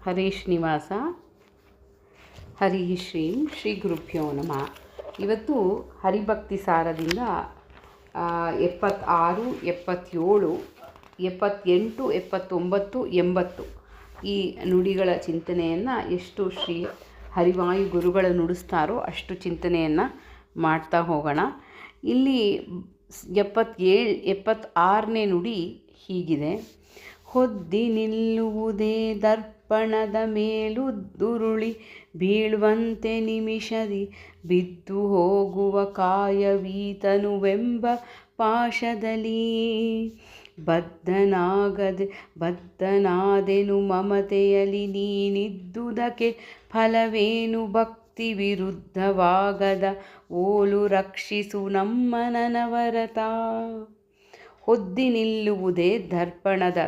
ಹರೇ ಶ್ರೀನಿವಾಸ. ಹರಿ ಶ್ರೀಂ ಶ್ರೀ ಗುರುಭ್ಯೋ ನಮಃ. ಇವತ್ತು ಹರಿಭಕ್ತಿ ಸಾರದಿಂದ 76, 77, 78, 79, 80 ಈ ನುಡಿಗಳ ಚಿಂತನೆಯನ್ನು ಎಷ್ಟು ಶ್ರೀ ಹರಿವಾಯು ಗುರುಗಳು ನುಡಿಸ್ತಾರೋ ಅಷ್ಟು ಚಿಂತನೆಯನ್ನು ಮಾಡ್ತಾ ಹೋಗೋಣ. ಇಲ್ಲಿ 76ನೇ ನುಡಿ ಹೀಗಿದೆ: ಹೊದ್ದಿ ನಿಲ್ಲುವುದೇ ದರ್ಪಣದ ಮೇಲುದ್ದುರುಳಿ ಬೀಳುವಂತೆ ನಿಮಿಷದಿ ಬಿದ್ದು ಹೋಗುವ ಕಾಯವೀತನುವೆಂಬ ಪಾಶದಲ್ಲಿ ಬದ್ಧನಾದೆನು ಮಮತೆಯಲಿ ನೀನಿದ್ದುದಕ್ಕೆ ಫಲವೇನು ಭಕ್ತಿ ವಿರುದ್ಧವಾಗದ ಓಲು ರಕ್ಷಿಸು ನಮ್ಮ ನನವರತ. ಹೊದ್ದಿ ನಿಲ್ಲುವುದೇ ದರ್ಪಣದ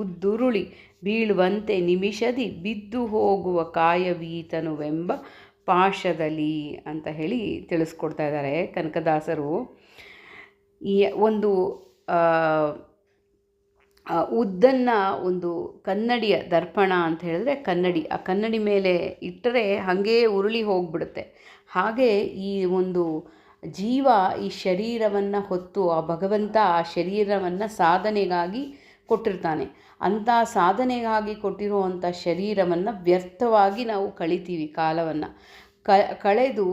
ಉದ್ದುರುಳಿ ಬೀಳುವಂತೆ ನಿಮಿಷದಿ ಬಿದ್ದು ಹೋಗುವ ಕಾಯವೀತನುವೆಂಬ ಪಾಶದಲ್ಲಿ ಅಂತ ಹೇಳಿ ತಿಳಿಸ್ಕೊಡ್ತಾ ಇದ್ದಾರೆ ಕನಕದಾಸರು. ಈ ಒಂದು ಉದ್ದನ್ನು ಒಂದು ಕನ್ನಡಿಯ ದರ್ಪಣ ಅಂತ ಹೇಳಿದ್ರೆ ಆ ಕನ್ನಡಿ ಮೇಲೆ ಇಟ್ಟರೆ ಹಾಗೇ ಉರುಳಿ ಹೋಗಿಬಿಡುತ್ತೆ. ಹಾಗೆ ಈ ಒಂದು ಜೀವ ಈ ಶರೀರವನ್ನು ಹೊತ್ತು ಆ ಭಗವಂತ ಆ ಶರೀರವನ್ನು ಸಾಧನೆಗಾಗಿ ಕೊಟ್ಟಿರ್ತಾನೆ. ಅಂಥ ಸಾಧನೆಗಾಗಿ ಕೊಟ್ಟಿರುವಂಥ ಶರೀರವನ್ನು ವ್ಯರ್ಥವಾಗಿ ನಾವು ಕಳಿತೀವಿ. ಕಾಲವನ್ನು ಕಳೆದು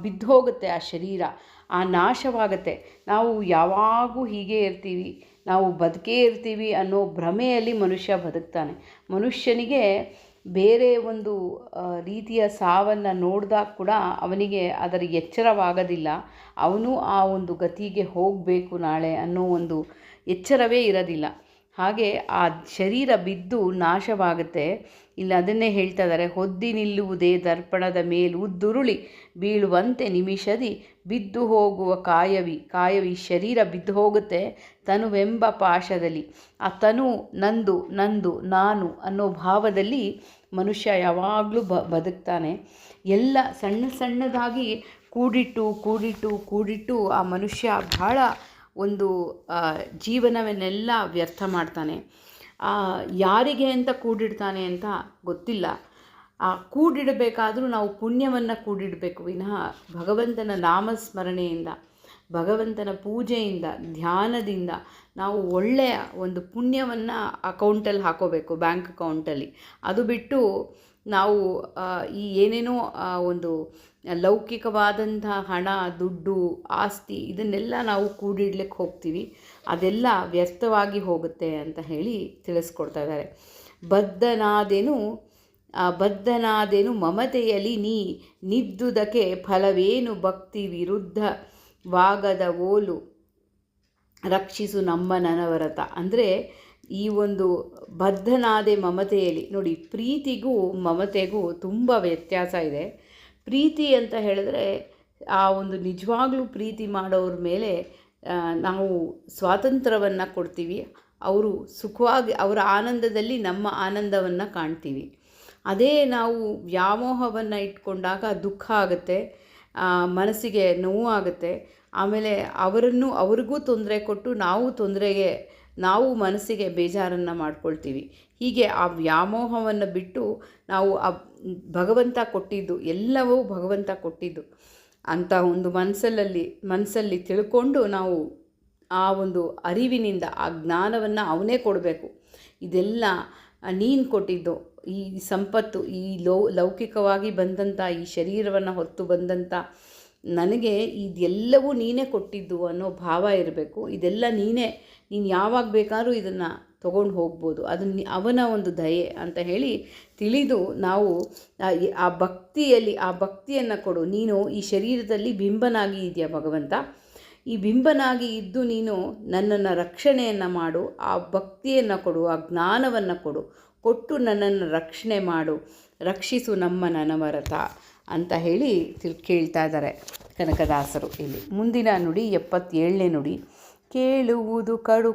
ಬಿದ್ದು ಹೋಗುತ್ತೆ ಆ ಶರೀರ, ಆ ನಾಶವಾಗುತ್ತೆ. ನಾವು ಯಾವಾಗೂ ಹೀಗೆ ಇರ್ತೀವಿ, ನಾವು ಬದುಕೇ ಇರ್ತೀವಿ ಅನ್ನೋ ಭ್ರಮೆಯಲ್ಲಿ ಮನುಷ್ಯ ಬದುಕ್ತಾನೆ. ಮನುಷ್ಯನಿಗೆ ಬೇರೆ ಒಂದು ರೀತಿಯ ಸಾವನ್ನು ನೋಡಿದಾಗ ಕೂಡ ಅವನಿಗೆ ಅದರ ಎಚ್ಚರವಾಗೋದಿಲ್ಲ. ಅವನು ಆ ಒಂದು ಗತಿಗೆ ಹೋಗಬೇಕು ನಾಳೆ ಅನ್ನೋ ಒಂದು ಎಚ್ಚರವೇ ಇರೋದಿಲ್ಲ. ಹಾಗೆ ಆ ಶರೀರ ಬಿದ್ದು ನಾಶವಾಗುತ್ತೆ. ಇಲ್ಲಿ ಅದನ್ನೇ ಹೇಳ್ತಾ ಇದ್ದಾರೆ: ಹೊದ್ದಿ ನಿಲ್ಲುವುದೇ ದರ್ಪಣದ ಉದ್ದುರುಳಿ ಬೀಳುವಂತೆ ನಿಮಿಷದಿ ಬಿದ್ದು ಹೋಗುವ ಕಾಯವಿ ಶರೀರ ಬಿದ್ದು ಹೋಗುತ್ತೆ ತನುವೆಂಬ ಪಾಶದಲ್ಲಿ. ಆ ತನು ನಂದು ನಾನು ಅನ್ನೋ ಭಾವದಲ್ಲಿ ಮನುಷ್ಯ ಯಾವಾಗಲೂ ಬದುಕ್ತಾನೆ. ಎಲ್ಲ ಸಣ್ಣದಾಗಿ ಕೂಡಿಟ್ಟು ಆ ಮನುಷ್ಯ ಬಹಳ ಒಂದು ಜೀವನವನ್ನೆಲ್ಲ ವ್ಯರ್ಥ ಮಾಡ್ತಾನೆ. ಯಾರಿಗೆ ಅಂತ ಕೂಡಿಡ್ತಾನೆ ಅಂತ ಗೊತ್ತಿಲ್ಲ. ಆ ಕೂಡಿಡಬೇಕಾದ್ರೂ ನಾವು ಪುಣ್ಯವನ್ನು ಕೂಡಿಡಬೇಕು ವಿನಃ ಭಗವಂತನ ನಾಮಸ್ಮರಣೆಯಿಂದ, ಭಗವಂತನ ಪೂಜೆಯಿಂದ, ಧ್ಯಾನದಿಂದ ನಾವು ಒಳ್ಳೆಯ ಒಂದು ಪುಣ್ಯವನ್ನು ಅಕೌಂಟಲ್ಲಿ ಹಾಕೋಬೇಕು, ಬ್ಯಾಂಕ್ ಅಕೌಂಟಲ್ಲಿ. ಅದು ಬಿಟ್ಟು ನಾವು ಈ ಏನೇನೋ ಒಂದು ಲೌಕಿಕವಾದಂಥ ಹಣ, ದುಡ್ಡು, ಆಸ್ತಿ ಇದನ್ನೆಲ್ಲ ನಾವು ಕೂಡಿಡ್ಲಿಕ್ಕೆ ಹೋಗ್ತೀವಿ. ಅದೆಲ್ಲ ವ್ಯರ್ಥವಾಗಿ ಹೋಗುತ್ತೆ ಅಂತ ಹೇಳಿ ತಿಳಿಸ್ಕೊಡ್ತಾ ಇದ್ದಾರೆ. ಬದ್ಧನಾದೆನು ಮಮತೆಯಲಿ ನಿದ್ದುದಕ್ಕೆ ಫಲವೇನು ಭಕ್ತಿ ವಿರುದ್ಧವಾಗದ ಓಲು ರಕ್ಷಿಸು ನಮ್ಮ ನನವರತ. ಅಂದರೆ ಈ ಒಂದು ಬದ್ಧನಾದೆ ಮಮತೆಯಲ್ಲಿ ನೋಡಿ, ಪ್ರೀತಿಗೂ ಮಮತೆಗೂ ತುಂಬ ವ್ಯತ್ಯಾಸ ಇದೆ. ಪ್ರೀತಿ ಅಂತ ಹೇಳಿದ್ರೆ ಆ ಒಂದು ನಿಜವಾಗ್ಲೂ ಪ್ರೀತಿ ಮಾಡೋರ ಮೇಲೆ ನಾವು ಸ್ವಾತಂತ್ರ್ಯವನ್ನು ಕೊಡ್ತೀವಿ. ಅವರು ಸುಖವಾಗಿ ಅವರ ಆನಂದದಲ್ಲಿ ನಮ್ಮ ಆನಂದವನ್ನು ಕಾಣ್ತೀವಿ. ಅದೇ ನಾವು ವ್ಯಾಮೋಹವನ್ನು ಇಟ್ಕೊಂಡಾಗ ದುಃಖ ಆಗುತ್ತೆ, ಮನಸ್ಸಿಗೆ ನೋವು ಆಗುತ್ತೆ. ಆಮೇಲೆ ಅವ್ರಿಗೂ ತೊಂದರೆ ಕೊಟ್ಟು ನಾವು ಮನಸ್ಸಿಗೆ ಬೇಜಾರನ್ನು ಮಾಡ್ಕೊಳ್ತೀವಿ. ಹೀಗೆ ಆ ವ್ಯಾಮೋಹವನ್ನು ಬಿಟ್ಟು ನಾವು ಭಗವಂತ ಕೊಟ್ಟಿದ್ದು ಎಲ್ಲವೂ ಭಗವಂತ ಕೊಟ್ಟಿದ್ದು ಅಂತ ಒಂದು ಮನಸ್ಸಲ್ಲಿ ತಿಳ್ಕೊಂಡು ನಾವು ಆ ಒಂದು ಅರಿವಿನಿಂದ ಆ ಜ್ಞಾನವನ್ನು ಅವನೇ ಕೊಡಬೇಕು. ಇದೆಲ್ಲ ನೀನು ಕೊಟ್ಟಿದ್ದು, ಈ ಸಂಪತ್ತು, ಈ ಲೌಕಿಕವಾಗಿ ಬಂದಂಥ ಈ ಶರೀರವನ್ನು ಹೊತ್ತು ಬಂದಂಥ ನನಗೆ ಇದೆಲ್ಲವೂ ನೀನೇ ಕೊಟ್ಟಿದ್ದು ಅನ್ನೋ ಭಾವ ಇರಬೇಕು. ಇದೆಲ್ಲ ನೀನು ಯಾವಾಗ ಬೇಕಾದ್ರೂ ಇದನ್ನು ತೊಗೊಂಡು ಹೋಗ್ಬೋದು, ಅದನ್ನು ಅವನ ಒಂದು ದಯೆ ಅಂತ ಹೇಳಿ ತಿಳಿದು ನಾವು ಆ ಭಕ್ತಿಯನ್ನು ಕೊಡು. ನೀನು ಈ ಶರೀರದಲ್ಲಿ ಬಿಂಬನಾಗಿ ಇದೆಯಾ ಭಗವಂತ, ಈ ಬಿಂಬನಾಗಿ ಇದ್ದು ನೀನು ನನ್ನನ್ನು ರಕ್ಷಣೆಯನ್ನು ಮಾಡು, ಆ ಭಕ್ತಿಯನ್ನು ಕೊಡು, ಆ ಜ್ಞಾನವನ್ನು ಕೊಟ್ಟು ನನ್ನನ್ನು ರಕ್ಷಣೆ ಮಾಡು, ರಕ್ಷಿಸು ನಮ್ಮ ನನವರತ ಅಂತ ಹೇಳಿ ಕೇಳ್ತಾ ಇದ್ದಾರೆ ಕನಕದಾಸರು. ಇಲ್ಲಿ ಮುಂದಿನ ನುಡಿ 77ನೇ ನುಡಿ: ಕೇಳುವುದು ಕಡು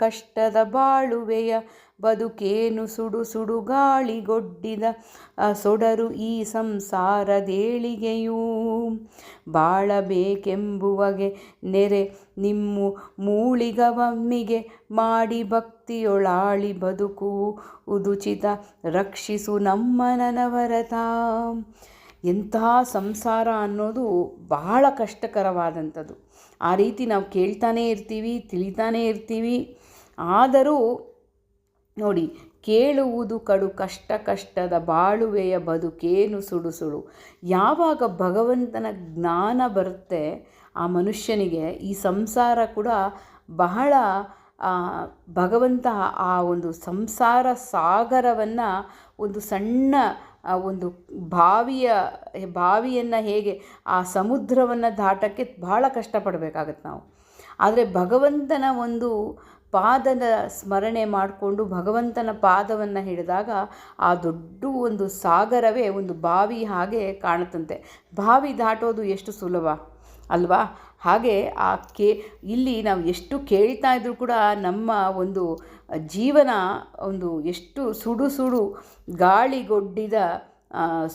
ಕಷ್ಟದ ಬಾಳುವೆಯ ಬದುಕೇನು ಸುಡು ಸುಡು ಗಾಳಿಗೊಡ್ಡಿದ ಸೊಡರು ಈ ಸಂಸಾರದೇಳಿಗೆಯೂ ಬಾಳಬೇಕೆಂಬುವಗೆ ನೆರೆ ನಿಮ್ಮು ಮೂಳಿಗವಮ್ಮಿಗೆ ಮಾಡಿ ಭಕ್ತಿಯೊಳಾಳಿ ಬದುಕು ಉದುಚಿತ ರಕ್ಷಿಸು ನಮ್ಮ ನನವರತ. ಎಂತಹ ಸಂಸಾರ ಅನ್ನೋದು ಬಹಳ ಕಷ್ಟಕರವಾದಂಥದ್ದು. ಆ ರೀತಿ ನಾವು ಕೇಳ್ತಾನೇ ಇರ್ತೀವಿ, ತಿಳಿತಾನೇ ಇರ್ತೀವಿ. ಆದರೂ ನೋಡಿ, ಕೇಳುವುದು ಕಡು ಕಷ್ಟ ಕಷ್ಟದ ಬಾಳುವೆಯ ಬದುಕೇನು ಸುಡು ಸುಡು. ಯಾವಾಗ ಭಗವಂತನ ಜ್ಞಾನ ಬರುತ್ತೆ ಆ ಮನುಷ್ಯನಿಗೆ, ಈ ಸಂಸಾರ ಕೂಡ ಬಹಳ ಭಗವಂತ ಆ ಒಂದು ಸಂಸಾರ ಸಾಗರವನ್ನು ಒಂದು ಸಣ್ಣ ಒಂದು ಬಾವಿಯನ್ನು ಹೇಗೆ ಆ ಸಮುದ್ರವನ್ನು ದಾಟಕ್ಕೆ ಬಹಳ ಕಷ್ಟಪಡಬೇಕಾಗತ್ತೆ ನಾವು. ಆದರೆ ಭಗವಂತನ ಒಂದು ಪಾದದ ಸ್ಮರಣೆ ಮಾಡಿಕೊಂಡು ಭಗವಂತನ ಪಾದವನ್ನು ಹಿಡಿದಾಗ ಆ ದೊಡ್ಡ ಒಂದು ಸಾಗರವೇ ಒಂದು ಬಾವಿ ಹಾಗೆ ಕಾಣುತ್ತಂತೆ. ಬಾವಿ ದಾಟೋದು ಎಷ್ಟು ಸುಲಭ ಅಲ್ವಾ? ಹಾಗೆ ಇಲ್ಲಿ ನಾವು ಎಷ್ಟು ಕೇಳ್ತಾ ಇದ್ರೂ ಕೂಡ ನಮ್ಮ ಒಂದು ಜೀವನ ಒಂದು ಎಷ್ಟು ಸುಡು ಸುಡು ಗಾಳಿಗೊಡ್ಡಿದ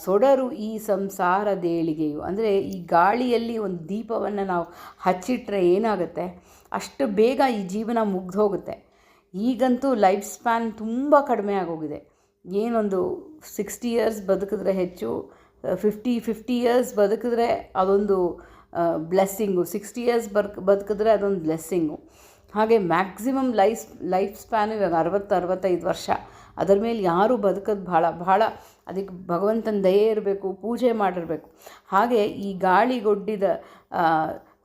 ಸೊಡರು ಈ ಸಂಸಾರದೇಳಿಗೆಯು. ಅಂದರೆ ಈ ಗಾಳಿಯಲ್ಲಿ ಒಂದು ದೀಪವನ್ನು ನಾವು ಹಚ್ಚಿಟ್ರೆ ಏನಾಗುತ್ತೆ, ಅಷ್ಟು ಬೇಗ ಈ ಜೀವನ ಮುಗ್ದು ಹೋಗುತ್ತೆ. ಈಗಂತೂ ಲೈಫ್ ಸ್ಪ್ಯಾನ್ ತುಂಬ ಕಡಿಮೆ ಆಗೋಗಿದೆ. ಏನೊಂದು 60 ಇಯರ್ಸ್ ಬದುಕಿದ್ರೆ ಹೆಚ್ಚು, 50 ಇಯರ್ಸ್ ಬದುಕಿದ್ರೆ ಅದೊಂದು ಬ್ಲೆಸ್ಸಿಂಗು, 60 ಇಯರ್ಸ್ ಬದುಕಿದ್ರೆ ಅದೊಂದು ಬ್ಲೆಸ್ಸಿಂಗು. ಹಾಗೆ ಮ್ಯಾಕ್ಸಿಮಮ್ ಲೈಫ್ ಸ್ಪ್ಯಾನು ಇವಾಗ 60-65 ವರ್ಷ. ಅದರ ಮೇಲೆ ಯಾರೂ ಬದುಕೋದು ಭಾಳ ಅದಕ್ಕೆ ಭಗವಂತನ ದಯೆ ಇರಬೇಕು, ಪೂಜೆ ಮಾಡಿರಬೇಕು. ಹಾಗೆ ಈ ಗಾಳಿಗೊಡ್ಡಿದ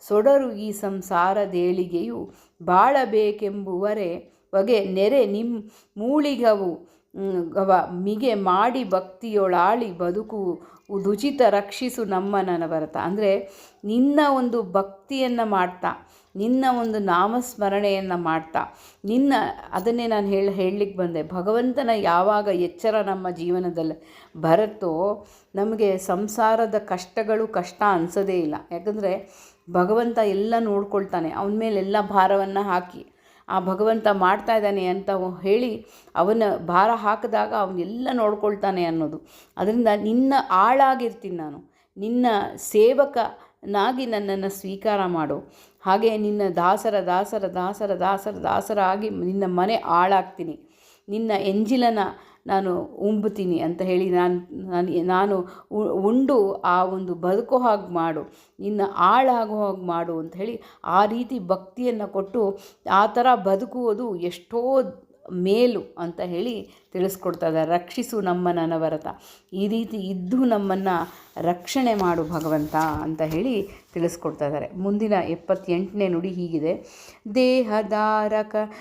ಸೊಡರು ಈ ಸಂಸಾರದೇಳಿಗೆಯು ಬಾಳಬೇಕೆಂಬುವರೆ ಬಗೆ ನೆರೆ ನಿಮ್ಮ ಮೂಳಿಗವು ಮಿಗೆ ಮಾಡಿ ಭಕ್ತಿಯೊಳಾಳಿ ಬದುಕು ಉದುಚಿತ ರಕ್ಷಿಸು ನಮ್ಮ ನನವರತ. ಅಂದರೆ ನಿನ್ನ ಒಂದು ಭಕ್ತಿಯನ್ನು ಮಾಡ್ತಾ, ನಿನ್ನ ಒಂದು ನಾಮಸ್ಮರಣೆಯನ್ನು ಮಾಡ್ತಾ, ಅದನ್ನೇ ನಾನು ಹೇಳಲಿಕ್ಕೆ ಬಂದೆ. ಭಗವಂತನ ಯಾವಾಗ ಎಚ್ಚರ ನಮ್ಮ ಜೀವನದಲ್ಲಿ ಬರುತ್ತೋ ನಮಗೆ ಸಂಸಾರದ ಕಷ್ಟಗಳು ಕಷ್ಟ ಅನಿಸೋದೇ ಇಲ್ಲ. ಯಾಕಂದರೆ ಭಗವಂತ ಎಲ್ಲ ನೋಡ್ಕೊಳ್ತಾನೆ. ಅವನ ಮೇಲೆ ಎಲ್ಲ ಭಾರವನ್ನು ಹಾಕಿ ಆ ಭಗವಂತ ಮಾಡ್ತಾ ಇದ್ದಾನೆ ಅಂತ ಹೇಳಿ ಅವನ ಭಾರ ಹಾಕಿದಾಗ ಅವನ್ನೆಲ್ಲ ನೋಡ್ಕೊಳ್ತಾನೆ ಅನ್ನೋದು. ಅದರಿಂದ ನಿನ್ನ ಆಳಾಗಿರ್ತೀನಿ ನಾನು, ನಿನ್ನ ಸೇವಕನಾಗಿ ನನ್ನನ್ನು ಸ್ವೀಕಾರ ಮಾಡು. ಹಾಗೆ ನಿನ್ನ ದಾಸರಾಗಿ ನಿನ್ನ ಮನೆ ಆಳಾಗ್ತೀನಿ, ನಿನ್ನ ಎಂಜಿಲನ ನಾನು ಉಂಬುತ್ತೀನಿ ಅಂತ ಹೇಳಿ ನಾನು ಉಂಡು ಆ ಒಂದು ಬದುಕೋ ಹಾಗೆ ಮಾಡು, ನಿನ್ನ ಆಳಾಗೋ ಹಾಗೆ ಮಾಡು ಅಂತ ಹೇಳಿ ಆ ರೀತಿ ಭಕ್ತಿಯನ್ನು ಕೊಟ್ಟು ಆ ಥರ ಬದುಕುವುದು ಎಷ್ಟೋ ಮೇಲು ಅಂತ ಹೇಳಿ ತಿಳಿಸ್ಕೊಡ್ತಾ ಇದ್ದಾರೆ. ರಕ್ಷಿಸು ನಮ್ಮ ನನವರತ, ಈ ರೀತಿ ಇದ್ದು ನಮ್ಮನ್ನು ರಕ್ಷಣೆ ಮಾಡು ಭಗವಂತ ಅಂತ ಹೇಳಿ ತಿಳಿಸ್ಕೊಡ್ತಾ ಇದ್ದಾರೆ. ಮುಂದಿನ 78ನೇ ನುಡಿ ಹೀಗಿದೆ: ದೇಹಧಾರಕನಾಗಿ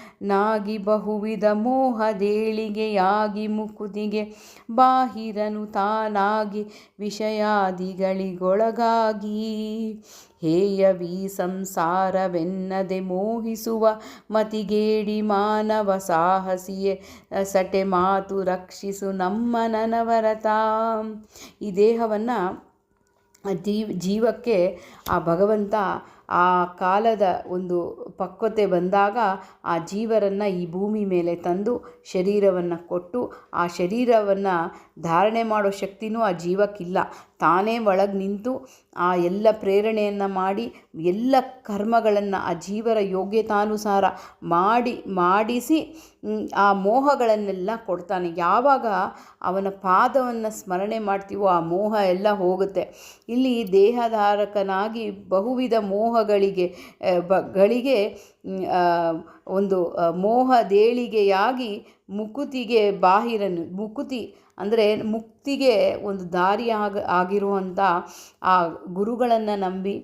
ಬಹುವಿಧ ಮೋಹದೇಳಿಗೆಯಾಗಿ ಮುಕುತಿಗೆ ಬಾಹಿರನು ತಾನಾಗಿ ವಿಷಯಾದಿಗಳಿಗೊಳಗಾಗಿ ಹೇಯವೀ ಸಂಸಾರವೆನ್ನದೆ ಮೋಹಿಸುವ ಮತಿಗೇಡಿ ಮಾನವ ಸಾಹಸಿಯೇ ಸಟೆ ಮಾತು ರಕ್ಷಿಸು ನಮ್ಮ ನನವರತ. ಈ ದೇಹವನ್ನು ಜೀವಕ್ಕೆ ಆ ಭಗವಂತ ಆ ಕಾಲದ ಒಂದು ಪಕ್ವತೆ ಬಂದಾಗ ಆ ಜೀವರನ್ನು ಈ ಭೂಮಿ ಮೇಲೆ ತಂದು ಶರೀರವನ್ನು ಕೊಟ್ಟು ಆ ಶರೀರವನ್ನು ಧಾರಣೆ ಮಾಡೋ ಶಕ್ತಿನೂ ಆ ಜೀವಕ್ಕಿಲ್ಲ. ತಾನೇ ಒಳಗೆ ನಿಂತು ಆ ಎಲ್ಲ ಪ್ರೇರಣೆಯನ್ನು ಮಾಡಿ ಎಲ್ಲ ಕರ್ಮಗಳನ್ನು ಆ ಜೀವರ ಯೋಗ್ಯತಾನುಸಾರ ಮಾಡಿಸಿ ಆ ಮೋಹಗಳನ್ನೆಲ್ಲ ಕೊಡ್ತಾನೆ. ಯಾವಾಗ ಅವನ ಪಾದವನ್ನು ಸ್ಮರಣೆ ಮಾಡ್ತೀವೋ ಆ ಮೋಹ ಎಲ್ಲ ಹೋಗುತ್ತೆ. ಇಲ್ಲಿ ದೇಹಧಾರಕನಾಗಿ ಬಹುವಿಧ ಮೋಹಗಳಿಗೆ ಒಂದು ಮೋಹದೇಳಿಗೆಯಾಗಿ ಮುಕುತಿಗೆ ಬಾಹಿರನು. ಮುಕುತಿ ಅಂದರೆ ಮುಕ್ತಿಗೆ ಒಂದು ದಾರಿ ಆಗಿರುವಂಥ ಆ ಗುರುಗಳನ್ನು ನಂಬಿ,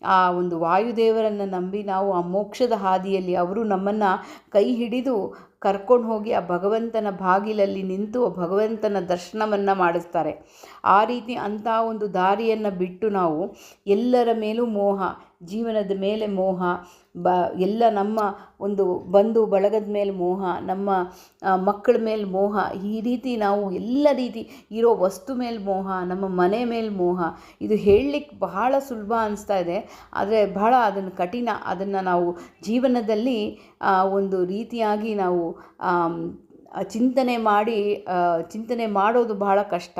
ಆ ಒಂದು ವಾಯುದೇವರನ್ನು ನಂಬಿ ನಾವು ಆ ಮೋಕ್ಷದ ಹಾದಿಯಲ್ಲಿ ಅವರು ನಮ್ಮನ್ನು ಕೈ ಹಿಡಿದು ಕರ್ಕೊಂಡು ಹೋಗಿ ಆ ಭಗವಂತನ ಬಾಗಿಲಲ್ಲಿ ನಿಂತು ಭಗವಂತನ ದರ್ಶನವನ್ನು ಮಾಡಿಸ್ತಾರೆ. ಆ ರೀತಿ ಅಂಥ ಒಂದು ದಾರಿಯನ್ನು ಬಿಟ್ಟು ನಾವು ಎಲ್ಲರ ಮೇಲೂ ಮೋಹ, ಜೀವನದ ಮೇಲೆ ಮೋಹ, ಎಲ್ಲ ನಮ್ಮ ಒಂದು ಬಂಧು ಬಳಗದ ಮೇಲೆ ಮೋಹ, ನಮ್ಮ ಮಕ್ಕಳ ಮೇಲೆ ಮೋಹ, ಈ ರೀತಿ ನಾವು ಎಲ್ಲ ರೀತಿ ಇರೋ ವಸ್ತು ಮೇಲೆ ಮೋಹ, ನಮ್ಮ ಮನೆ ಮೇಲೆ ಮೋಹ. ಇದು ಹೇಳಲಿಕ್ಕೆ ಬಹಳ ಸುಲಭ ಅನಿಸ್ತಾ ಇದೆ, ಆದರೆ ಬಹಳ ಅದನ್ನು ಕಠಿಣ. ಅದನ್ನು ನಾವು ಜೀವನದಲ್ಲಿ ಒಂದು ರೀತಿಯಾಗಿ ನಾವು ಚಿಂತನೆ ಮಾಡೋದು ಬಹಳ ಕಷ್ಟ.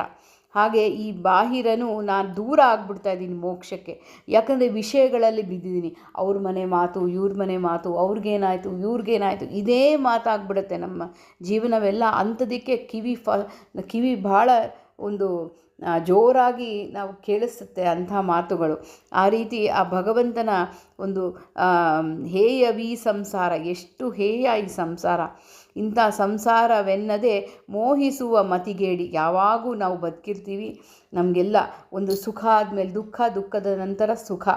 ಹಾಗೆ ಈ ಬಾಹಿರನು ನಾನು ದೂರ ಆಗ್ಬಿಡ್ತಾ ಇದ್ದೀನಿ ಮೋಕ್ಷಕ್ಕೆ. ಯಾಕಂದರೆ ವಿಷಯಗಳಲ್ಲಿ ಬಿದ್ದಿದ್ದೀನಿ. ಅವ್ರ ಮನೆ ಮಾತು, ಇವ್ರ ಮನೆ ಮಾತು, ಅವ್ರಿಗೇನಾಯಿತು, ಇವ್ರಿಗೇನಾಯಿತು, ಇದೇ ಮಾತಾಗ್ಬಿಡುತ್ತೆ ನಮ್ಮ ಜೀವನವೆಲ್ಲ. ಅಂಥದಕ್ಕೆ ಕಿವಿ ಭಾಳ ಒಂದು ಜೋರಾಗಿ ನಾವು ಕೇಳಿಸುತ್ತೆ ಅಂಥ ಮಾತುಗಳು. ಆ ರೀತಿ ಆ ಭಗವಂತನ ಒಂದು ಹೇಯವೀ ಸಂಸಾರ, ಎಷ್ಟು ಹೇಯ ಈ ಸಂಸಾರ. ಇಂಥ ಸಂಸಾರವೆನ್ನದೆ ಮೋಹಿಸುವ ಮತಿಗೇಡಿ. ಯಾವಾಗೂ ನಾವು ಬದುಕಿರ್ತೀವಿ, ನಮಗೆಲ್ಲ ಒಂದು ಸುಖ ಆದಮೇಲೆ ದುಃಖ, ದುಃಖದ ನಂತರ ಸುಖ,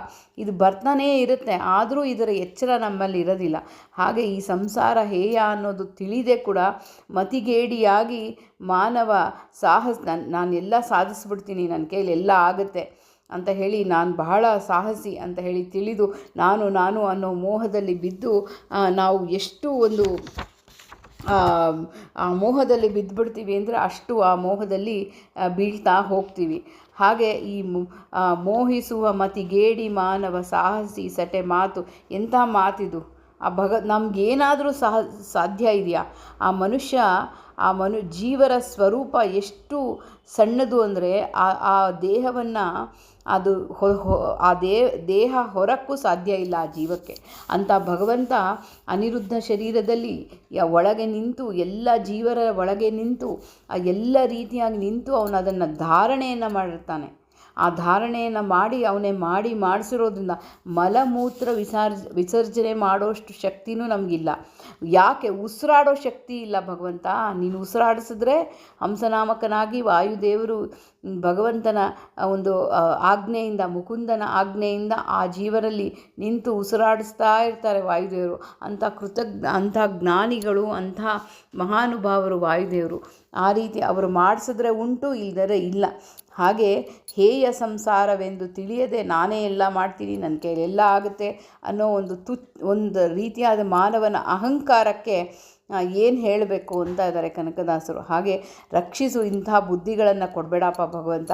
ಇದು ಬರ್ತಾನೇ ಇರುತ್ತೆ. ಆದರೂ ಇದರ ಎಚ್ಚರ ನಮ್ಮಲ್ಲಿ ಇರೋದಿಲ್ಲ. ಹಾಗೆ ಈ ಸಂಸಾರ ಹೇಯ ಅನ್ನೋದು ತಿಳಿದೇ ಕೂಡ ಮತಿಗೇಡಿಯಾಗಿ ಮಾನವ ನಾನೆಲ್ಲ ಸಾಧಿಸ್ಬಿಡ್ತೀನಿ, ನನ್ನ ಕೈಲಿ ಎಲ್ಲ ಆಗುತ್ತೆ ಅಂತ ಹೇಳಿ, ನಾನು ಬಹಳ ಸಾಹಸಿ ಅಂತ ಹೇಳಿ ತಿಳಿದು ನಾನು ಅನ್ನೋ ಮೋಹದಲ್ಲಿ ಬಿದ್ದು ನಾವು ಎಷ್ಟು ಒಂದು ಆ ಮೋಹದಲ್ಲಿ ಬಿದ್ದುಬಿಡ್ತೀವಿ ಅಂದರೆ ಅಷ್ಟು ಆ ಮೋಹದಲ್ಲಿ ಬೀಳ್ತಾ ಹೋಗ್ತೀವಿ. ಹಾಗೆ ಈ ಮೋಹಿಸುವ ಮತಿಗೇಡಿ ಮಾನವ ಸಾಹಸಿ ಸಟೆ ಮಾತು. ಎಂಥ ಮಾತಿದು! ನಮಗೇನಾದರೂ ಸಾಧ್ಯ ಇದೆಯಾ? ಆ ಜೀವರ ಸ್ವರೂಪ ಎಷ್ಟು ಸಣ್ಣದು ಅಂದರೆ ಆ ದೇಹವನ್ನು ದೇಹ ಹೊರಕ್ಕೂ ಸಾಧ್ಯ ಇಲ್ಲ ಆ ಜೀವಕ್ಕೆ. ಅಂಥ ಭಗವಂತ ಅನಿರುದ್ಧ ಶರೀರದಲ್ಲಿ ಒಳಗೆ ನಿಂತು, ಎಲ್ಲ ಜೀವರ ಒಳಗೆ ನಿಂತು, ಎಲ್ಲ ರೀತಿಯಾಗಿ ನಿಂತು ಅವನು ಅದನ್ನು ಧಾರಣೆಯನ್ನು ಮಾಡಿರ್ತಾನೆ. ಆ ಧಾರಣೆಯನ್ನು ಮಾಡಿಸಿರೋದ್ರಿಂದ ಮಲಮೂತ್ರ ವಿಸರ್ಜನೆ ಮಾಡೋಷ್ಟು ಶಕ್ತಿನೂ ನಮಗಿಲ್ಲ. ಯಾಕೆ? ಉಸಿರಾಡೋ ಶಕ್ತಿ ಇಲ್ಲ ಭಗವಂತ. ನೀನು ಉಸಿರಾಡಿಸಿದ್ರೆ ಹಂಸನಾಮಕನಾಗಿ ವಾಯುದೇವರು ಭಗವಂತನ ಒಂದು ಆಜ್ಞೆಯಿಂದ, ಮುಕುಂದನ ಆಜ್ಞೆಯಿಂದ ಆ ಜೀವರಲ್ಲಿ ನಿಂತು ಉಸಿರಾಡಿಸ್ತಾ ಇರ್ತಾರೆ ವಾಯುದೇವರು. ಅಂಥ ಜ್ಞಾನಿಗಳು, ಅಂಥ ಮಹಾನುಭಾವರು ವಾಯುದೇವರು. ಆ ರೀತಿ ಅವರು ಮಾಡಿಸಿದ್ರೆ ಉಂಟು, ಇಲ್ಲದರೆ ಇಲ್ಲ. ಹಾಗೆ ಹೇಯ ಸಂಸಾರವೆಂದು ತಿಳಿಯದೆ ನಾನೇ ಎಲ್ಲ ಮಾಡ್ತೀನಿ, ನನ್ನ ಕೈಲೆಲ್ಲ ಆಗುತ್ತೆ ಅನ್ನೋ ಒಂದು ರೀತಿಯಾದ ಮಾನವನ ಅಹಂಕಾರಕ್ಕೆ ಏನು ಹೇಳಬೇಕು ಅಂತ ಇದ್ದಾರೆ ಕನಕದಾಸರು. ಹಾಗೆ ರಕ್ಷಿಸು, ಇಂಥ ಬುದ್ಧಿಗಳನ್ನು ಕೊಡಬೇಡಪ್ಪ ಭಗವಂತ,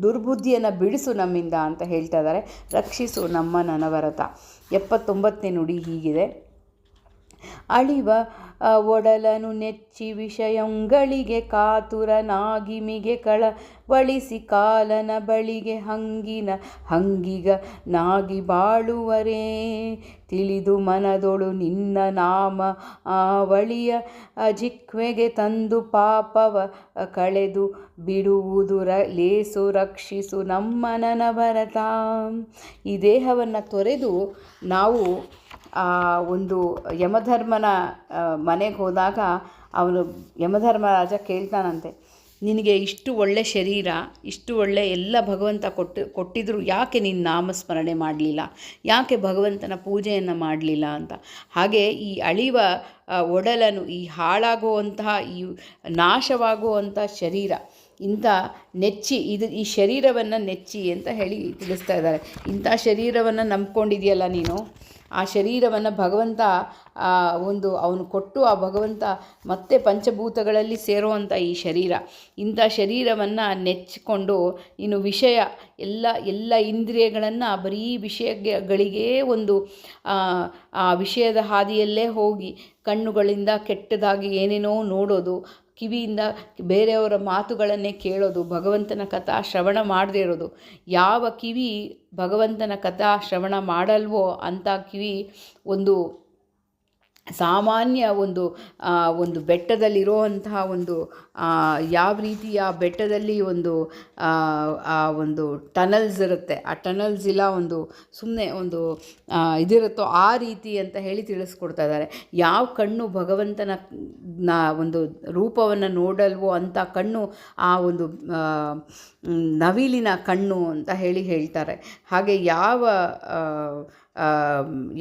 ದುರ್ಬುದ್ಧಿಯನ್ನು ಬಿಡಿಸು ನಮ್ಮಿಂದ ಅಂತ ಹೇಳ್ತಾ ಇದ್ದಾರೆ. ರಕ್ಷಿಸು ನಮ್ಮ ನನವರತ. 79ನೇ ನುಡಿ ಹೀಗಿದೆ: ಅಳಿವ ಒಡಲನು ನೆಚ್ಚಿ ವಿಷಯಂಗಳಿಗೆ ಕಾತುರನಾಗಿಮಿಗೆ ಕಳವಳಿಸಿ ಕಾಲನ ಬಳಿಗೆ ಹಂಗಿಗ ನಾಗಿ ಬಾಳುವರೇ. ತಿಳಿದು ಮನದೊಳು ನಿನ್ನ ನಾಮ ಅವಳಿಯ ಜಿಕ್ವೆಗೆ ತಂದು ಪಾಪವ ಕಳೆದು ಬಿಡುವುದು ಲೇಸು. ರಕ್ಷಿಸು ನಮ್ಮ ನನಭರತ. ಈ ದೇಹವನ್ನು ತೊರೆದು ನಾವು ಒಂದು ಯಮಧರ್ಮನ ಮನೆಗೆ ಹೋದಾಗ ಅವನು ಯಮಧರ್ಮರಾಜ ಕೇಳ್ತಾನಂತೆ, ನಿನಗೆ ಇಷ್ಟು ಒಳ್ಳೆ ಶರೀರ, ಇಷ್ಟು ಒಳ್ಳೆ ಎಲ್ಲ ಭಗವಂತ ಕೊಟ್ಟಿದ್ರು ಯಾಕೆ ನೀನು ನಾಮಸ್ಮರಣೆ ಮಾಡಲಿಲ್ಲ, ಯಾಕೆ ಭಗವಂತನ ಪೂಜೆಯನ್ನು ಮಾಡಲಿಲ್ಲ ಅಂತ. ಹಾಗೆ ಈ ಅಳಿವ ಒಡಲನು, ಈ ಹಾಳಾಗುವಂತಹ, ಈ ನಾಶವಾಗುವಂಥ ಶರೀರ, ಇಂಥ ನೆಚ್ಚಿ ಈ ಶರೀರವನ್ನು ನೆಚ್ಚಿ ಅಂತ ಹೇಳಿ ತಿಳಿಸ್ತಾ ಇದ್ದಾರೆ. ಇಂಥ ಶರೀರವನ್ನು ನಂಬ್ಕೊಂಡಿದೆಯಲ್ಲ ನೀನು, ಆ ಶರೀರವನ್ನು ಭಗವಂತ ಅವನು ಕೊಟ್ಟು, ಆ ಭಗವಂತ ಮತ್ತೆ ಪಂಚಭೂತಗಳಲ್ಲಿ ಸೇರುವಂಥ ಈ ಶರೀರ, ಇಂಥ ಶರೀರವನ್ನು ನೆಚ್ಚಿಕೊಂಡು ನೀನು ವಿಷಯ ಎಲ್ಲ ಇಂದ್ರಿಯಗಳನ್ನು ಬರೀ ವಿಷಯಗಳಿಗೇ ಒಂದು ಆ ವಿಷಯದ ಹಾದಿಯಲ್ಲೇ ಹೋಗಿ ಕಣ್ಣುಗಳಿಂದ ಕೆಟ್ಟದಾಗಿ ಏನೇನೋ ನೋಡೋದು, ಕಿವಿಯಿಂದ ಬೇರೆಯವರ ಮಾತುಗಳನ್ನೇ ಕೇಳೋದು, ಭಗವಂತನ ಕಥಾ ಶ್ರವಣ ಮಾಡದೇ ಇರೋದು. ಯಾವ ಕಿವಿ ಭಗವಂತನ ಕಥಾ ಶ್ರವಣ ಮಾಡಲ್ವೋ ಅಂಥ ಕಿವಿ ಒಂದು ಸಾಮಾನ್ಯ ಒಂದು ಬೆಟ್ಟದಲ್ಲಿರುವಂತಹ ಯಾವ ರೀತಿಯ ಬೆಟ್ಟದಲ್ಲಿ ಒಂದು ಟನಲ್ಸ್ ಇರುತ್ತೆ, ಆ ಟನಲ್ಸ್ ಇಲ್ಲ, ಸುಮ್ಮನೆ ಇದಿರುತ್ತೋ ಆ ರೀತಿ ಅಂತ ಹೇಳಿ ತಿಳಿಸ್ಕೊಡ್ತಾ ಇದ್ದಾರೆ. ಯಾವ ಕಣ್ಣು ಭಗವಂತನ ಒಂದು ರೂಪವನ್ನು ನೋಡಲ್ವೋ ಅಂಥ ಕಣ್ಣು ಆ ಒಂದು ನವಿಲಿನ ಕಣ್ಣು ಅಂತ ಹೇಳ್ತಾರೆ. ಹಾಗೆ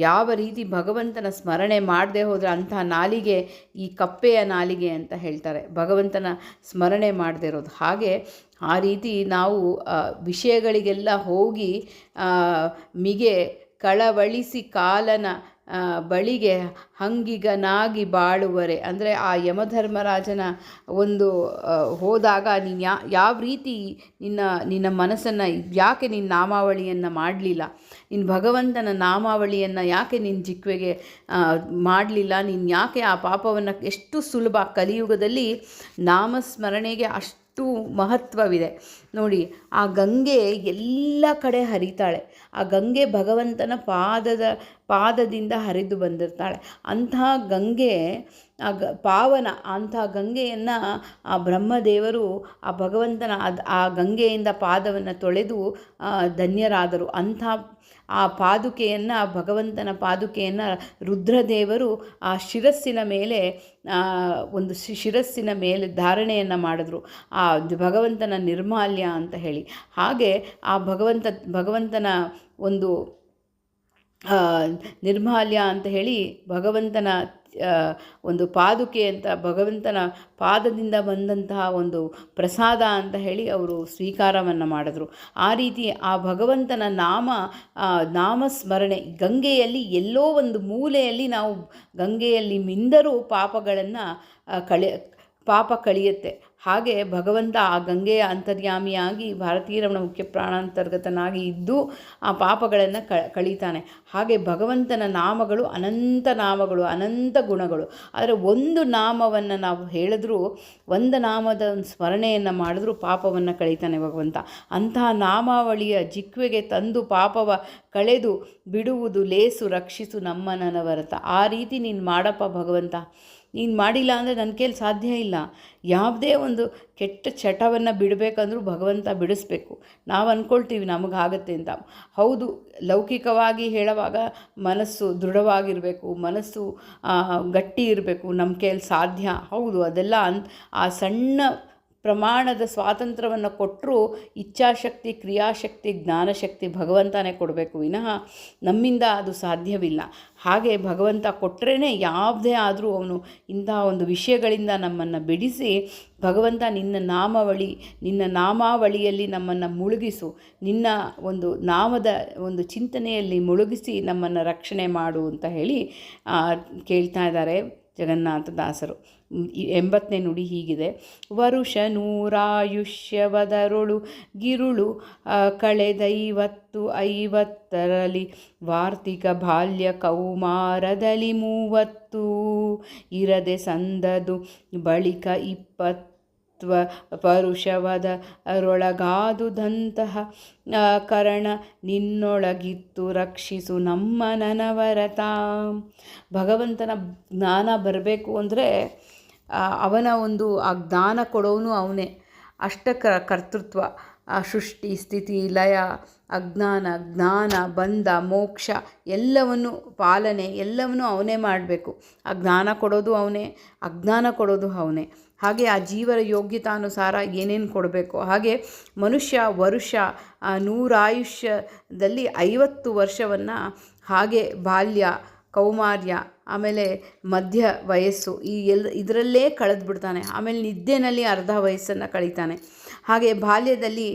ಯಾವ ರೀತಿ ಭಗವಂತನ ಸ್ಮರಣೆ ಮಾಡದೆ ಹೋದರೆ ಅಂಥ ನಾಲಿಗೆ ಈ ಕಪ್ಪೆಯ ನಾಲಿಗೆ ಅಂತ ಹೇಳ್ತಾರೆ, ಭಗವಂತನ ಸ್ಮರಣೆ ಮಾಡದೇ ಇರೋದು. ಹಾಗೆ ಆ ರೀತಿ ನಾವು ವಿಷಯಗಳಿಗೆಲ್ಲ ಹೋಗಿ ಮಿಗೆ ಕಳವಳಿಸಿ ಕಾಲನ ಬಳಿಗೆ ಹಂಗಿಗನಾಗಿ ಬಾಳುವರೆ. ಅಂದರೆ ಆ ಯಮಧರ್ಮರಾಜನ ಒಂದು ಹೋದಾಗ ನೀನು ಯಾವ ರೀತಿ ನಿನ್ನ ಮನಸ್ಸನ್ನು ಯಾಕೆ ನಿನ್ನ ನಾಮಾವಳಿಯನ್ನು ಮಾಡಲಿಲ್ಲ, ನಿನ್ನ ಭಗವಂತನ ನಾಮಾವಳಿಯನ್ನು ಯಾಕೆ ನಿನ್ನ ಜಿಕ್ವೆಗೆ ಮಾಡಲಿಲ್ಲ, ನೀನು ಯಾಕೆ ಆ ಪಾಪವನ್ನು, ಎಷ್ಟು ಸುಲಭ ಕಲಿಯುಗದಲ್ಲಿ ನಾಮಸ್ಮರಣೆಗೆ ಅಷ್ಟು ಮಹತ್ವವಿದೆ ನೋಡಿ. ಆ ಗಂಗೆ ಎಲ್ಲ ಕಡೆ ಹರಿತಾಳೆ. ಆ ಗಂಗೆ ಭಗವಂತನ ಪಾದದಿಂದ ಹರಿದು ಬಂದಿರ್ತಾಳೆ. ಅಂತಹ ಗಂಗೆ ಪಾವನ, ಅಂಥ ಗಂಗೆಯನ್ನು ಆ ಬ್ರಹ್ಮದೇವರು ಆ ಭಗವಂತನ ಆ ಗಂಗೆಯಿಂದ ಪಾದವನ್ನು ತೊಳೆದು ಧನ್ಯರಾದರು. ಅಂಥ ಆ ಪಾದುಕೆಯನ್ನು, ಭಗವಂತನ ಪಾದುಕೆಯನ್ನು ರುದ್ರದೇವರು ಆ ಶಿರಸ್ಸಿನ ಮೇಲೆ ಒಂದು ಶಿರಸ್ಸಿನ ಮೇಲೆ ಧಾರಣೆಯನ್ನು ಮಾಡಿದ್ರು, ಆ ಭಗವಂತನ ನಿರ್ಮಾಲ್ಯ ಅಂತ ಹೇಳಿ. ಹಾಗೆ ಆ ಭಗವಂತನ ಒಂದು ನಿರ್ಮಾಲ್ಯ ಅಂತ ಹೇಳಿ ಭಗವಂತನ ಒಂದು ಪಾದುಕೆ ಅಂತ, ಭಗವಂತನ ಪಾದದಿಂದ ಬಂದಂತಹ ಒಂದು ಪ್ರಸಾದ ಅಂತ ಹೇಳಿ ಅವರು ಸ್ವೀಕಾರವನ್ನು ಮಾಡಿದ್ರು. ಆ ರೀತಿ ಆ ಭಗವಂತನ ನಾಮಸ್ಮರಣೆ ಗಂಗೆಯಲ್ಲಿ ಎಲ್ಲೋ ಒಂದು ಮೂಲೆಯಲ್ಲಿ ನಾವು ಗಂಗೆಯಲ್ಲಿ ಮಿಂದರೂ ಪಾಪಗಳನ್ನು ಪಾಪ ಕಳೆಯುತ್ತೆ. ಹಾಗೆ ಭಗವಂತ ಆ ಗಂಗೆಯ ಅಂತರ್ಯಾಮಿಯಾಗಿ ಭಾರತೀಯ ರಮಣ ಮುಖ್ಯ ಪ್ರಾಣಾಂತರ್ಗತನಾಗಿ ಇದ್ದು ಆ ಪಾಪಗಳನ್ನು ಕಳೀತಾನೆ. ಹಾಗೆ ಭಗವಂತನ ನಾಮಗಳು ಅನಂತ ನಾಮಗಳು, ಅನಂತ ಗುಣಗಳು. ಆದರೆ ಒಂದು ನಾಮವನ್ನು ನಾವು ಹೇಳಿದ್ರೂ, ಒಂದು ನಾಮದ ಒಂದು ಸ್ಮರಣೆಯನ್ನು ಮಾಡಿದ್ರೂ ಪಾಪವನ್ನು ಕಳೀತಾನೆ ಭಗವಂತ. ಅಂತಹ ನಾಮಾವಳಿಯ ಜಿಕ್ವೆಗೆ ತಂದು ಪಾಪವ ಕಳೆದು ಬಿಡುವುದು ಲೇಸು, ರಕ್ಷಿಸು ನಮ್ಮ ನನವರತ. ಆ ರೀತಿ ನೀನು ಮಾಡಪ್ಪ ಭಗವಂತ. ನೀನು ಮಾಡಿಲ್ಲ ಅಂದರೆ ನನ್ನ ಕೈಲಿ ಸಾಧ್ಯ ಇಲ್ಲ. ಯಾವುದೇ ಒಂದು ಕೆಟ್ಟ ಚಟವನ್ನು ಬಿಡಬೇಕಂದ್ರೂ ಭಗವಂತ ಬಿಡಿಸ್ಬೇಕು. ನಾವು ಅಂದ್ಕೊಳ್ತೀವಿ ನಮಗಾಗತ್ತೆ ಅಂತ. ಹೌದು, ಲೌಕಿಕವಾಗಿ ಹೇಳುವಾಗ ಮನಸ್ಸು ದೃಢವಾಗಿರಬೇಕು, ಮನಸ್ಸು ಗಟ್ಟಿ ಇರಬೇಕು, ನಮ್ಮ ಕೈಲಿ ಸಾಧ್ಯ. ಹೌದು, ಅದೆಲ್ಲ ಆ ಸಣ್ಣ ಪ್ರಮಾಣದ ಸ್ವಾತಂತ್ರ್ಯವನ್ನು ಕೊಟ್ಟರೂ ಇಚ್ಛಾಶಕ್ತಿ, ಕ್ರಿಯಾಶಕ್ತಿ, ಜ್ಞಾನಶಕ್ತಿ ಭಗವಂತನೇ ಕೊಡಬೇಕು, ವಿನಃ ನಮ್ಮಿಂದ ಅದು ಸಾಧ್ಯವಿಲ್ಲ. ಹಾಗೆ ಭಗವಂತ ಕೊಟ್ಟರೆ ಯಾವುದೇ ಆದರೂ ಅವನು ಇಂತಹ ಒಂದು ವಿಷಯಗಳಿಂದ ನಮ್ಮನ್ನು ಬಿಡಿಸಿ, ಭಗವಂತ ನಿನ್ನ ನಾಮಾವಳಿಯಲ್ಲಿ ನಮ್ಮನ್ನು ಮುಳುಗಿಸು, ನಿನ್ನ ಒಂದು ನಾಮದ ಒಂದು ಚಿಂತನೆಯಲ್ಲಿ ಮುಳುಗಿಸಿ ನಮ್ಮನ್ನು ರಕ್ಷಣೆ ಮಾಡು ಅಂತ ಹೇಳಿ ಕೇಳ್ತಾ ಇದ್ದಾರೆ ಜಗನ್ನಾಥದಾಸರು. 80ನೇ ನುಡಿ ಹೀಗಿದೆ: ವರುಷ ನೂರಾಯುಷ್ಯವದರೊಳು ಗಿರುಳು ಕಳೆದೈವತ್ತರಲ್ಲಿ ವಾರ್ತಿಕ ಬಾಲ್ಯ ಕೌಮಾರದಲ್ಲಿ 30 ಇರದೆ ಸಂದದು ಬಳಿಕ 20 ಪರುಷವದ ರೊಳಗಾದುದಂತಹ ಕರಣ ನಿನ್ನೊಳಗಿತ್ತು ರಕ್ಷಿಸು ನಮ್ಮ ನನವರತ. ಭಗವಂತನ ಜ್ಞಾನ ಬರಬೇಕು ಅಂದರೆ ಅವನ ಒಂದು ಆ ಜ್ಞಾನ ಕೊಡೋನು ಅವನೇ. ಕರ್ತೃತ್ವ, ಸೃಷ್ಟಿ, ಸ್ಥಿತಿ, ಲಯ, ಅಜ್ಞಾನ, ಜ್ಞಾನ, ಬಂಧ, ಮೋಕ್ಷ ಎಲ್ಲವನ್ನು ಪಾಲನೆ ಎಲ್ಲವನ್ನೂ ಅವನೇ ಮಾಡಬೇಕು. ಆ ಜ್ಞಾನ ಕೊಡೋದು ಅವನೇ, ಅಜ್ಞಾನ ಕೊಡೋದು ಅವನೇ. ಹಾಗೆ ಆ ಜೀವರ ಯೋಗ್ಯತಾನುಸಾರ ಏನೇನು ಕೊಡಬೇಕು. ಹಾಗೆ ಮನುಷ್ಯ ವರುಷ 100 ಆಯುಷ್ಯದಲ್ಲಿ 50 ವರ್ಷವನ್ನು ಹಾಗೆ ಬಾಲ್ಯ, ಕೌಮಾರ್ಯ, ಆಮೇಲೆ ಮಧ್ಯ ವಯಸ್ಸು ಇದರಲ್ಲೇ ಕಳೆದುಬಿಡ್ತಾನೆ. ಆಮೇಲೆ ನಿದ್ದೆನಲ್ಲಿ ಅರ್ಧ ವಯಸ್ಸನ್ನು ಕಳೀತಾನೆ. ಹಾಗೆ ಬಾಲ್ಯದಲ್ಲಿ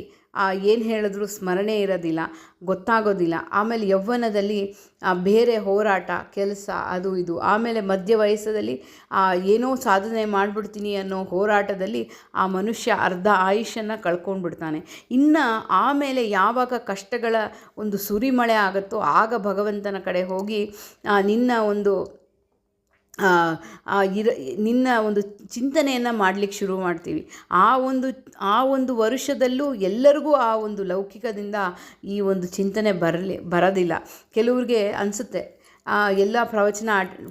ಏನು ಹೇಳಿದ್ರು ಸ್ಮರಣೆ ಇರೋದಿಲ್ಲ, ಗೊತ್ತಾಗೋದಿಲ್ಲ. ಆಮೇಲೆ ಯೌವನದಲ್ಲಿ ಬೇರೆ ಹೋರಾಟ, ಕೆಲಸ, ಅದು ಇದು. ಆಮೇಲೆ ಮಧ್ಯ ವಯಸ್ಸದಲ್ಲಿ ಏನೋ ಸಾಧನೆ ಮಾಡಿಬಿಡ್ತೀನಿ ಅನ್ನೋ ಹೋರಾಟದಲ್ಲಿ ಆ ಮನುಷ್ಯ ಅರ್ಧ ಆಯುಷ್ಯನ್ನು ಕಳ್ಕೊಂಡ್ಬಿಡ್ತಾನೆ. ಇನ್ನು ಆಮೇಲೆ ಯಾವಾಗ ಕಷ್ಟಗಳ ಒಂದು ಸುರಿಮಳೆ ಆಗುತ್ತೋ ಆಗ ಭಗವಂತನ ಕಡೆ ಹೋಗಿ ನಿನ್ನ ಒಂದು ಚಿಂತನೆಯನ್ನು ಮಾಡಲಿಕ್ಕೆ ಶುರು ಮಾಡ್ತೀವಿ. ಆ ಒಂದು ವರುಷದಲ್ಲೂ ಎಲ್ಲರಿಗೂ ಆ ಒಂದು ಲೌಕಿಕದಿಂದ ಈ ಒಂದು ಚಿಂತನೆ ಬರೋದಿಲ್ಲ. ಕೆಲವ್ರಿಗೆ ಅನಿಸುತ್ತೆ, ಎಲ್ಲ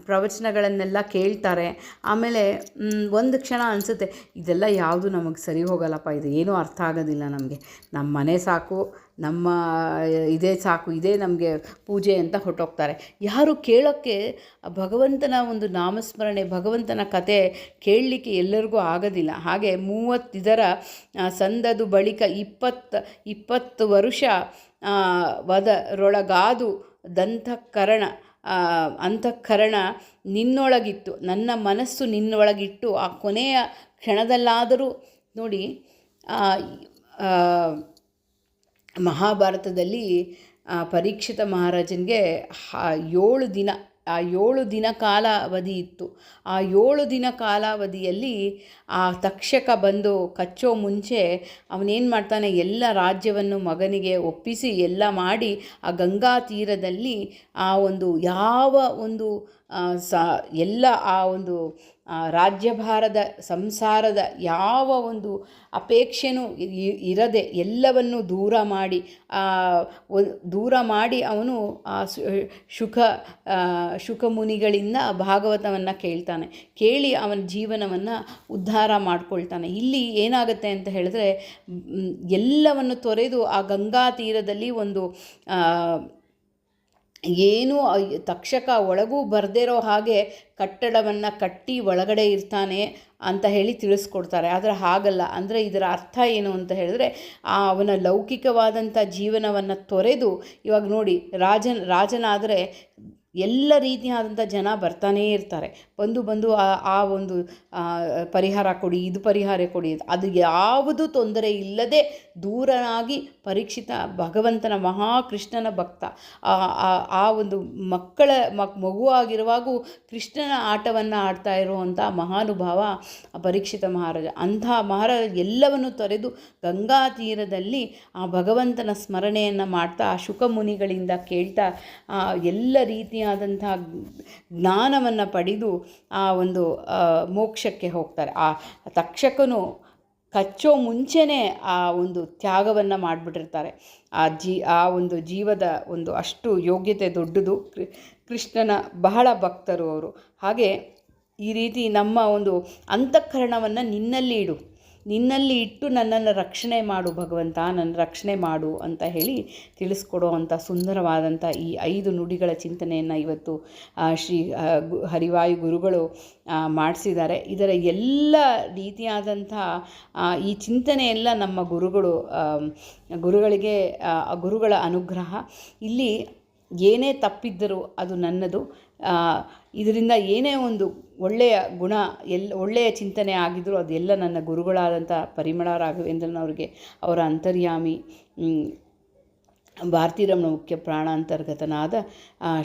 ಪ್ರವಚನಗಳನ್ನೆಲ್ಲ ಕೇಳ್ತಾರೆ. ಆಮೇಲೆ ಒಂದು ಕ್ಷಣ ಅನಿಸುತ್ತೆ, ಇದೆಲ್ಲ ಯಾವುದು ನಮಗೆ ಸರಿ ಹೋಗಲ್ಲಪ್ಪ, ಇದು ಏನೂ ಅರ್ಥ ಆಗೋದಿಲ್ಲ ನಮಗೆ, ನಮ್ಮ ಮನೆ ಸಾಕು, ನಮ್ಮ ಇದೇ ಸಾಕು, ಇದೇ ನಮಗೆ ಪೂಜೆ ಅಂತ ಹೊರಟೋಗ್ತಾರೆ. ಯಾರು ಕೇಳೋಕ್ಕೆ ಭಗವಂತನ ಒಂದು ನಾಮಸ್ಮರಣೆ, ಭಗವಂತನ ಕತೆ ಕೇಳಲಿಕ್ಕೆ ಎಲ್ಲರಿಗೂ ಆಗೋದಿಲ್ಲ. ಹಾಗೆ 30 ಸಂದದು ಬಳಿಕ 20 ವರುಷ ವದರೊಳಗಾದು ಅಂತಃಕರಣ ನಿನ್ನೊಳಗಿತ್ತು, ನನ್ನ ಮನಸ್ಸು ನಿನ್ನೊಳಗಿಟ್ಟು ಆ ಕೊನೆಯ ಕ್ಷಣದಲ್ಲಾದರೂ ನೋಡಿ. ಮಹಾಭಾರತದಲ್ಲಿ ಪರೀಕ್ಷಿತ ಮಹಾರಾಜನಿಗೆ 7 ದಿನ ಆ 7 ದಿನ ಕಾಲಾವಧಿ ಇತ್ತು. ಆ 7 ದಿನ ಕಾಲಾವಧಿಯಲ್ಲಿ ಆ ತಕ್ಷಕ ಬಂದು ಕಚ್ಚೋ ಮುಂಚೆ ಅವನೇನು ಮಾಡ್ತಾನೆ, ಎಲ್ಲ ರಾಜ್ಯವನ್ನು ಮಗನಿಗೆ ಒಪ್ಪಿಸಿ ಎಲ್ಲ ಮಾಡಿ ಆ ಗಂಗಾ ತೀರದಲ್ಲಿ ಆ ಒಂದು ಯಾವ ಒಂದು ಎಲ್ಲ ಆ ಒಂದು ರಾಜ್ಯಭಾರದ ಸಂಸಾರದ ಯಾವ ಒಂದು ಅಪೇಕ್ಷೆನೂ ಇರದೆ ಎಲ್ಲವನ್ನು ದೂರ ಮಾಡಿ ಅವನು ಆ ಶುಕ ಮುನಿಗಳಿಂದ ಭಾಗವತವನ್ನು ಕೇಳಿ ಅವನ ಜೀವನವನ್ನು ಉದ್ಧಾರ ಮಾಡ್ಕೊಳ್ತಾನೆ. ಇಲ್ಲಿ ಏನಾಗುತ್ತೆ ಅಂತ ಹೇಳಿದ್ರೆ, ಎಲ್ಲವನ್ನು ತೊರೆದು ಆ ಗಂಗಾ ತೀರದಲ್ಲಿ ಒಂದು ಏನೂ ತಕ್ಷಕ ಒಳಗೂ ಬರ್ದಿರೋ ಹಾಗೆ ಕಟ್ಟಡವನ್ನು ಕಟ್ಟಿ ಒಳಗಡೆ ಇರ್ತಾನೆ ಅಂತ ಹೇಳಿ ತಿಳಿಸ್ಕೊಡ್ತಾರೆ. ಆದರೆ ಹಾಗಲ್ಲ. ಅಂದರೆ ಇದರ ಅರ್ಥ ಏನು ಅಂತ ಹೇಳಿದ್ರೆ, ಅವನ ಲೌಕಿಕವಾದಂಥ ಜೀವನವನ್ನು ತೊರೆದು, ಇವಾಗ ನೋಡಿ, ರಾಜನಾದರೆ ಎಲ್ಲ ರೀತಿಯಾದಂಥ ಜನ ಬರ್ತಾನೇ ಇರ್ತಾರೆ. ಬಂದು ಆ ಒಂದು ಪರಿಹಾರ ಕೊಡಿ, ಇದು ಪರಿಹಾರ ಕೊಡಿ, ಅದು ಯಾವುದು ತೊಂದರೆ ಇಲ್ಲದೆ ದೂರನಾಗಿ ಪರೀಕ್ಷಿತ ಭಗವಂತನ ಮಹಾಕೃಷ್ಣನ ಭಕ್ತ, ಆ ಒಂದು ಮಗುವಾಗಿರುವಾಗೂ ಕೃಷ್ಣನ ಆಟವನ್ನು ಆಡ್ತಾ ಇರುವಂಥ ಮಹಾನುಭಾವ ಪರೀಕ್ಷಿತ ಮಹಾರಾಜ. ಅಂಥ ಮಹಾರಾಜ ಎಲ್ಲವನ್ನು ತೊರೆದು ಗಂಗಾ ತೀರದಲ್ಲಿ ಆ ಭಗವಂತನ ಸ್ಮರಣೆಯನ್ನು ಮಾಡ್ತಾ ಆ ಶುಕಮುನಿಗಳಿಂದ ಕೇಳ್ತಾ ಎಲ್ಲ ರೀತಿಯಾದಂಥ ಜ್ಞಾನವನ್ನು ಪಡೆದು ಆ ಒಂದು ಮೋಕ್ಷಕ್ಕೆ ಹೋಗ್ತಾರೆ. ಆ ತಕ್ಷಕನು ಕಚ್ಚೋ ಮುಂಚೆನೇ ಆ ಒಂದು ತ್ಯಾಗವನ್ನು ಮಾಡಿಬಿಟ್ಟಿರ್ತಾರೆ. ಆ ಒಂದು ಜೀವದ ಒಂದು ಅಷ್ಟು ಯೋಗ್ಯತೆ ದೊಡ್ಡದು. ಕೃಷ್ಣನ ಬಹಳ ಭಕ್ತರು ಅವರು. ಹಾಗೆ ಈ ರೀತಿ ನಮ್ಮ ಒಂದು ಅಂತಃಕರಣವನ್ನು ನಿನ್ನಲ್ಲಿ ಇಟ್ಟು ನನ್ನನ್ನು ರಕ್ಷಣೆ ಮಾಡು ಭಗವಂತ, ನನ್ನ ರಕ್ಷಣೆ ಮಾಡು ಅಂತ ಹೇಳಿ ತಿಳಿಸ್ಕೊಡುವಂಥ ಸುಂದರವಾದಂಥ ಈ 5 ನುಡಿಗಳ ಚಿಂತನೆಯನ್ನು ಇವತ್ತು ಶ್ರೀ ಹರಿವಾಯು ಗುರುಗಳು ಮಾಡಿಸಿದ್ದಾರೆ. ಇದರ ಎಲ್ಲ ರೀತಿಯಾದಂಥ ಈ ಚಿಂತನೆಯೆಲ್ಲ ನಮ್ಮ ಗುರುಗಳಿಗೆ ಗುರುಗಳ ಅನುಗ್ರಹ. ಇಲ್ಲಿ ಏನೇ ತಪ್ಪಿದ್ದರೂ ಅದು ನನ್ನದು. ಇದರಿಂದ ಏನೇ ಒಂದು ಒಳ್ಳೆಯ ಗುಣ, ಒಳ್ಳೆಯ ಚಿಂತನೆ ಆಗಿದ್ದರೂ ಅದೆಲ್ಲ ನನ್ನ ಗುರುಗಳಾದಂಥ ಪರಿಮಳ ರಾಘವೇಂದ್ರನ್ ಅವರಿಗೆ, ಅವರ ಅಂತರ್ಯಾಮಿ ಭಾರತೀರಮಣ ಮುಖ್ಯ ಪ್ರಾಣಾಂತರ್ಗತನಾದ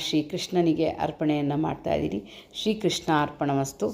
ಶ್ರೀಕೃಷ್ಣನಿಗೆ ಅರ್ಪಣೆಯನ್ನು ಮಾಡ್ತಾಯಿದ್ದೀನಿ. ಶ್ರೀಕೃಷ್ಣ ಅರ್ಪಣಮಸ್ತು.